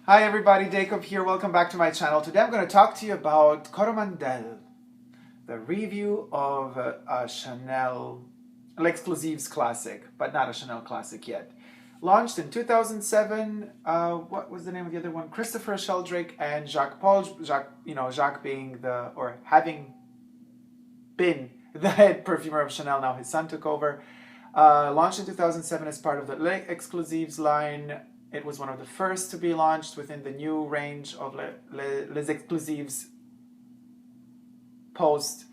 Hi everybody, Dacob here. Welcome back to my channel. Today I'm going to talk to you about Coromandel, the review of a Chanel L'Exclusives classic, but not a Chanel classic yet. Launched in 2007. What was the name of the other one? Christopher Sheldrake and Jacques Paul. Jacques being or having been the head perfumer of Chanel. Now his son took over. Launched in 2007 as part of the L'Exclusives line. It was one of the first to be launched within the new range of Les Exclusives post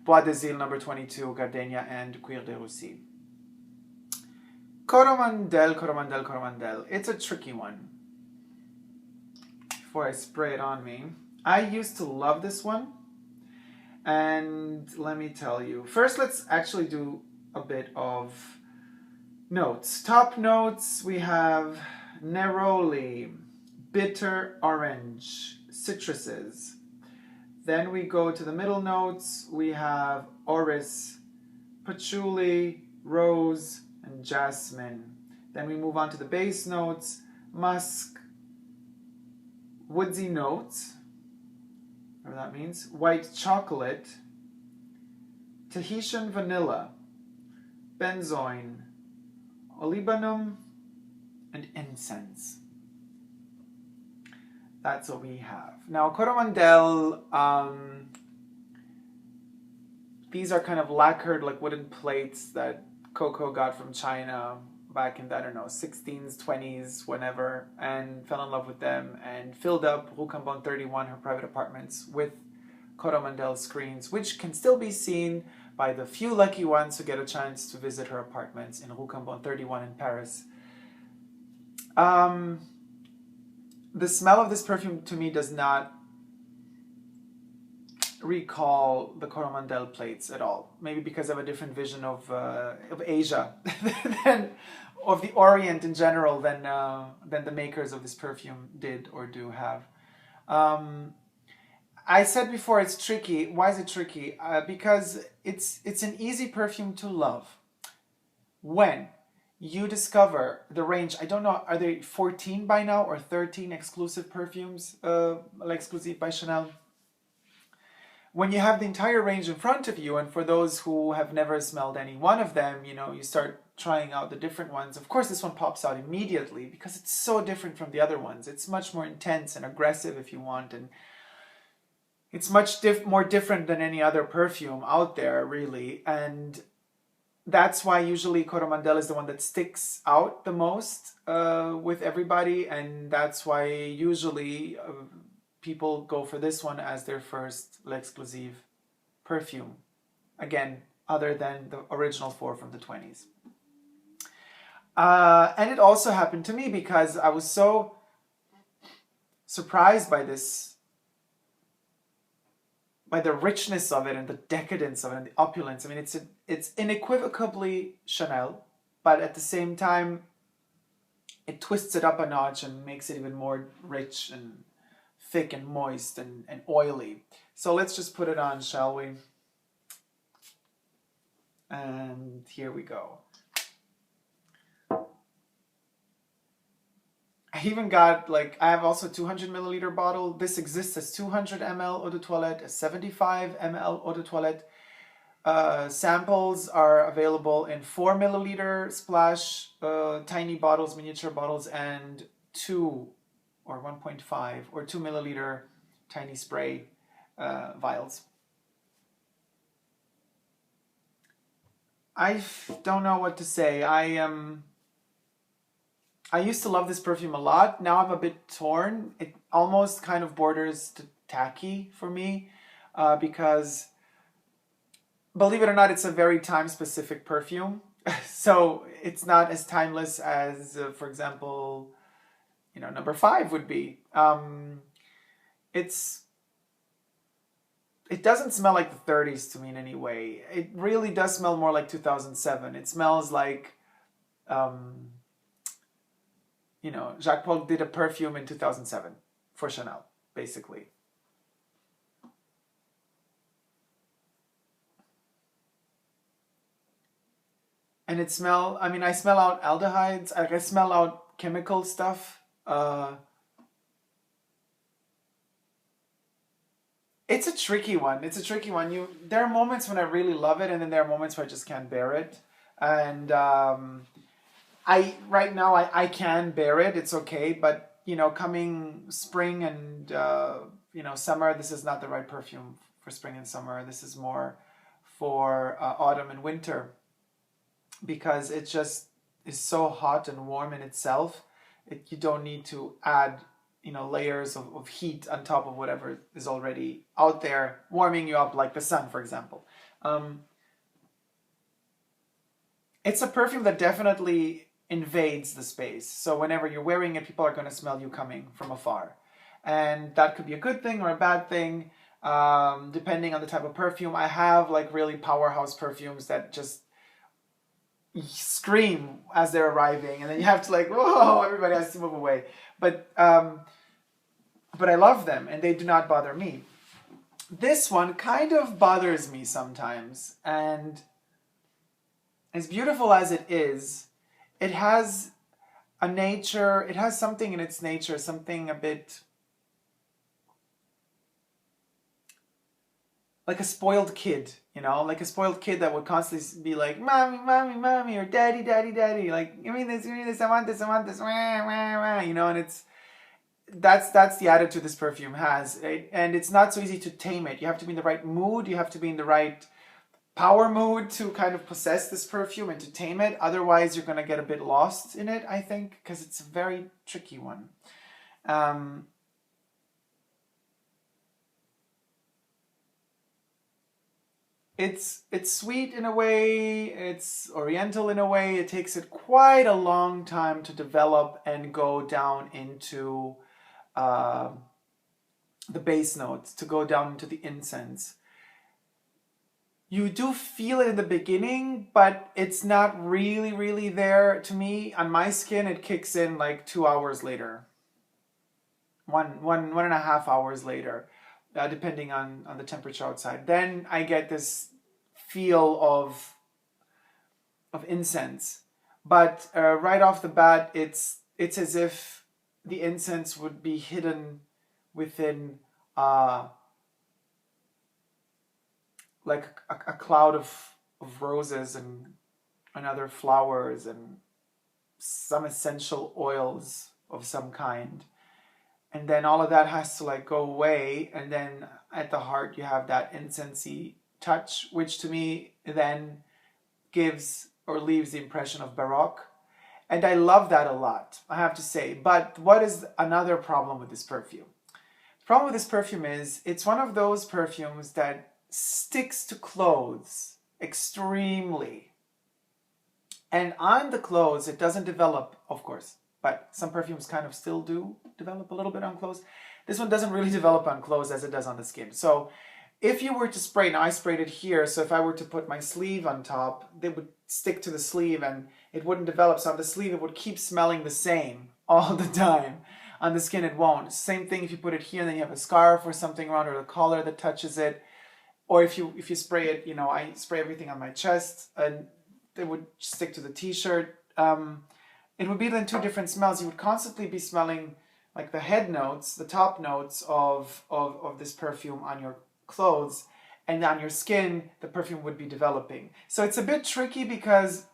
Bois d'Azil number 22, Gardenia, and Cuir de Russie. Coromandel. It's a tricky one. Before I spray it on me, I used to love this one. And let me tell you. First, let's actually do a bit of notes. Top notes, we have neroli, bitter orange, citruses. Then we go to the middle notes. We have orris, patchouli, rose, and jasmine. Then we move on to the base notes. Musk, woodsy notes, whatever that means. White chocolate, Tahitian vanilla, benzoin, olibanum, and incense. That's what we have. Now, Coromandel, these are kind of lacquered, like wooden plates that Coco got from China back in, I don't know, 16s, 20s, whenever, and fell in love with them and filled up Rue Cambon 31, her private apartments, with Coromandel screens, which can still be seen by the few lucky ones who get a chance to visit her apartments in Rue Cambon 31 in Paris. The smell of this perfume to me does not recall the Coromandel plates at all. Maybe because I have a different vision of Asia than of the Orient in general than the makers of this perfume did or do have. I said before it's tricky. Why is it tricky? Because it's an easy perfume to love. When you discover the range, I don't know, are there 14 by now or 13 exclusive perfumes, L'Exclusive by Chanel? When you have the entire range in front of you, and for those who have never smelled any one of them, you start trying out the different ones. Of course, this one pops out immediately because it's so different from the other ones. It's much more intense and aggressive if you want, and it's much more different than any other perfume out there, really. And that's why usually Coromandel is the one that sticks out the most with everybody, and that's why usually people go for this one as their first L'Exclusive perfume. Again, other than the original four from the 20s. And it also happened to me because I was so surprised by this, by the richness of it and the decadence of it and the opulence. I mean, it's unequivocally Chanel, but at the same time, it twists it up a notch and makes it even more rich and thick and moist and oily. So let's just put it on, shall we? And here we go. I even got, I have also a 200 milliliter bottle. This exists as 200 ml eau de toilette, a 75 ml eau de toilette. Samples are available in 4 milliliter splash, tiny bottles, miniature bottles, and 2 or 1.5 or 2 milliliter tiny spray vials. I don't know what to say. I used to love this perfume a lot. Now I'm a bit torn. It almost kind of borders to tacky for me because, believe it or not, it's a very time-specific perfume. So it's not as timeless as, for example, number 5 would be. It doesn't smell like the 30s to me in any way. It really does smell more like 2007. It smells like... Jacques Paul did a perfume in 2007 for Chanel, basically. And I smell out aldehydes, I smell out chemical stuff. It's a tricky one. It's a tricky one. There are moments when I really love it, and then there are moments where I just can't bear it. And I right now I can bear it. It's okay, but coming spring and summer, this is not the right perfume for spring and summer. This is more for autumn and winter, because it just is so hot and warm in itself. You don't need to add layers of heat on top of whatever is already out there warming you up, like the sun, for example. It's a perfume that definitely invades the space. So whenever you're wearing it, people are going to smell you coming from afar. And that could be a good thing or a bad thing, depending on the type of perfume. I have like really powerhouse perfumes that just scream as they're arriving, and then you have to like, whoa, everybody has to move away. But I love them, and they do not bother me. This one kind of bothers me sometimes, and as beautiful as it is, it has a nature, it has something in its nature, something a bit like a spoiled kid, like a spoiled kid that would constantly be like, mommy, mommy, mommy, or daddy, daddy, daddy, like, give me this, I want this, wah, wah, wah, and that's the attitude this perfume has, right? And it's not so easy to tame it. You have to be in the right mood, you have to be in the right power mood to kind of possess this perfume and to tame it. Otherwise, you're going to get a bit lost in it, I think, because it's a very tricky one. It's sweet in a way, it's oriental in a way. It takes it quite a long time to develop and go down into the base notes, to go down into the incense. You do feel it in the beginning, but it's not really, really there. To me, on my skin, it kicks in like 2 hours later. One and a half hours later, depending on the temperature outside. Then I get this feel of incense. But right off the bat, it's as if the incense would be hidden within like a cloud of roses and other flowers and some essential oils of some kind. And then all of that has to like go away, and then at the heart you have that incensey touch, which to me then gives or leaves the impression of Baroque. And I love that a lot, I have to say. But what is another problem with this perfume? The problem with this perfume is it's one of those perfumes that sticks to clothes extremely. And on the clothes, it doesn't develop, of course, but some perfumes kind of still do develop a little bit on clothes. This one doesn't really develop on clothes as it does on the skin. So if you were to spray, now I sprayed it here, so if I were to put my sleeve on top, they would stick to the sleeve and it wouldn't develop. So on the sleeve, it would keep smelling the same all the time. On the skin, it won't. Same thing if you put it here and then you have a scarf or something around, or a collar that touches it. Or if you spray it, I spray everything on my chest and it would stick to the t-shirt. It would be then two different smells. You would constantly be smelling like the head notes, the top notes of this perfume on your clothes, and on your skin, the perfume would be developing. So it's a bit tricky because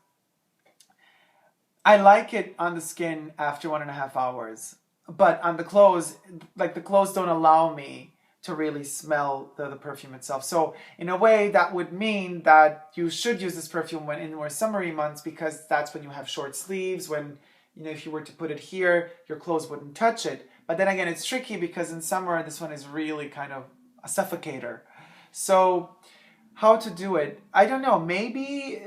I like it on the skin after 1.5 hours, but on the clothes, like the clothes don't allow me to really smell the perfume itself. So in a way, that would mean that you should use this perfume when in more summery months, because that's when you have short sleeves, when, if you were to put it here, your clothes wouldn't touch it. But then again, it's tricky because in summer, this one is really kind of a suffocator. So how to do it? I don't know. Maybe,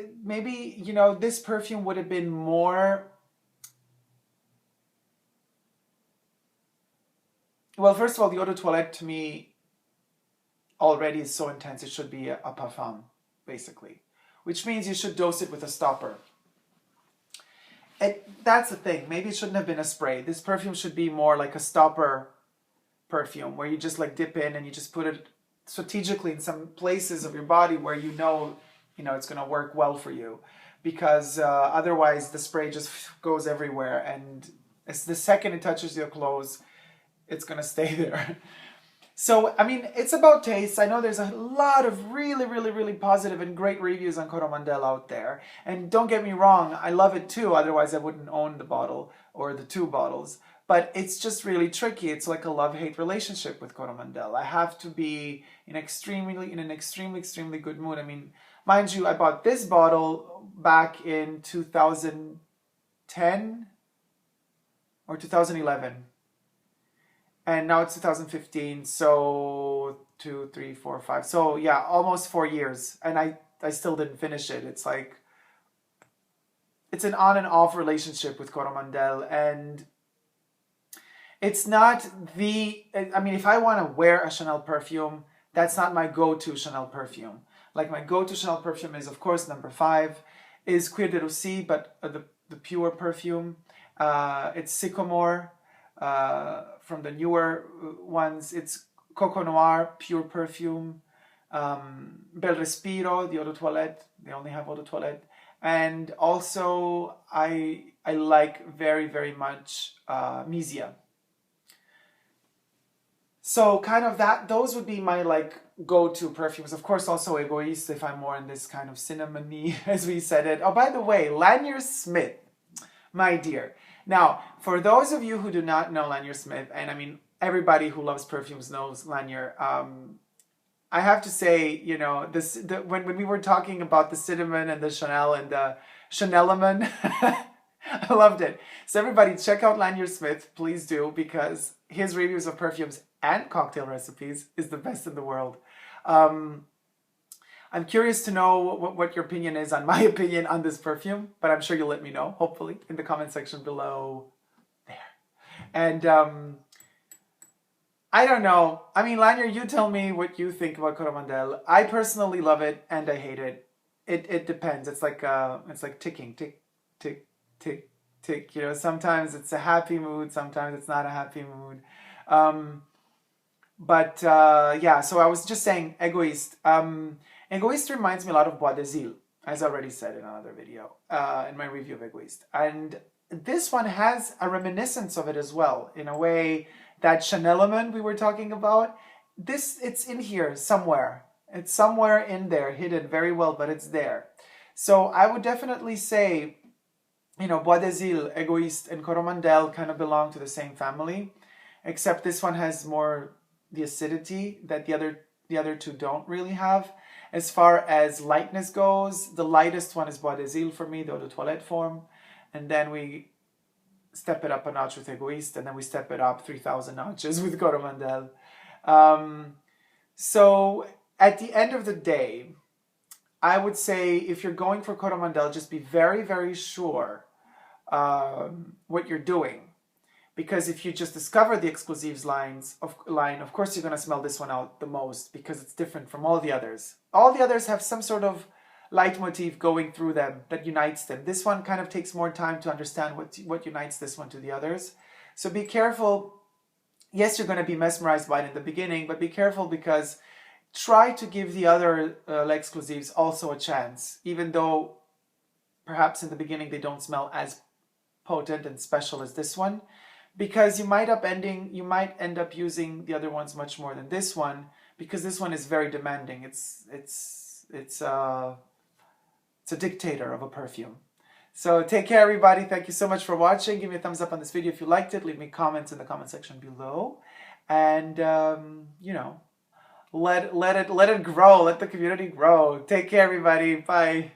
this perfume would have been more... Well, first of all, the eau de toilette to me already is so intense, it should be a parfum, basically. Which means you should dose it with a stopper. That's the thing. Maybe it shouldn't have been a spray. This perfume should be more like a stopper perfume, where you just like dip in and you just put it strategically in some places of your body where it's going to work well for you. Because otherwise the spray just goes everywhere, and the second it touches your clothes, it's going to stay there. So, I mean, it's about taste. I know there's a lot of really, really, really positive and great reviews on Coromandel out there. And don't get me wrong, I love it too. Otherwise, I wouldn't own the bottle or the two bottles. But it's just really tricky. It's like a love-hate relationship with Coromandel. I have to be in an extremely good mood. I mean, mind you, I bought this bottle back in 2010 or 2011. And now it's 2015, so 2, 3, 4, 5. So yeah, almost 4 years. And I still didn't finish it. It's like, it's an on and off relationship with Coromandel. And it's not I mean, if I want to wear a Chanel perfume, that's not my go-to Chanel perfume. Like my go-to Chanel perfume is, of course, number 5 is Cuir de Russie, but the pure perfume. It's Sycamore. From the newer ones, it's Coco Noir, pure perfume, Bel Respiro, the Eau de Toilette, they only have Eau de Toilette, and also I like very much Misia. So kind of those would be my like go-to perfumes. Of course, also Egoiste if I'm more in this kind of cinnamony, as we said it. Oh, by the way, Lanier Smith, my dear. Now, for those of you who do not know Lanier Smith, and I mean, everybody who loves perfumes knows Lanier, I have to say, you know, when we were talking about the cinnamon and the Chanel and the Chanelaman, I loved it. So everybody check out Lanier Smith, please do, because his reviews of perfumes and cocktail recipes is the best in the world. I'm curious to know what your opinion is on my opinion on this perfume, but I'm sure you'll let me know, hopefully, in the comment section below there. And I don't know. I mean, Lanier, you tell me what you think about Coromandel. I personally love it and I hate it. It depends. It's like ticking, tick, tick, tick, tick. You know, sometimes it's a happy mood, sometimes it's not a happy mood. Yeah, so I was just saying Egoiste. Egoiste reminds me a lot of Bois d'Azil, as I already said in another video, in my review of Egoiste. And this one has a reminiscence of it as well, in a way that Chanelaman we were talking about. It's in here somewhere. It's somewhere in there, hidden very well, but it's there. So I would definitely say, you know, Bois d'Azil, Egoiste, and Coromandel kind of belong to the same family, except this one has more the acidity that the other two don't really have. As far as lightness goes, the lightest one is Bois d'Azil for me, the Eau de Toilette form. And then we step it up a notch with Egoiste, and then we step it up 3,000 notches with Coromandel. So at the end of the day, I would say if you're going for Coromandel, just be very sure what you're doing. Because if you just discover the exclusives line, of course you're going to smell this one out the most because it's different from all the others. All the others have some sort of leitmotif going through them that unites them. This one kind of takes more time to understand what unites this one to the others. So be careful. Yes, you're going to be mesmerized by it in the beginning, but be careful because try to give the other exclusives also a chance, even though perhaps in the beginning they don't smell as potent and special as this one. Because you might end up using the other ones much more than this one, because this one is very demanding. It's a dictator of a perfume. So take care, everybody. Thank you so much for watching. Give me a thumbs up on this video if you liked it. Leave me comments in the comment section below, and you know, let it grow. Let the community grow. Take care, everybody. Bye.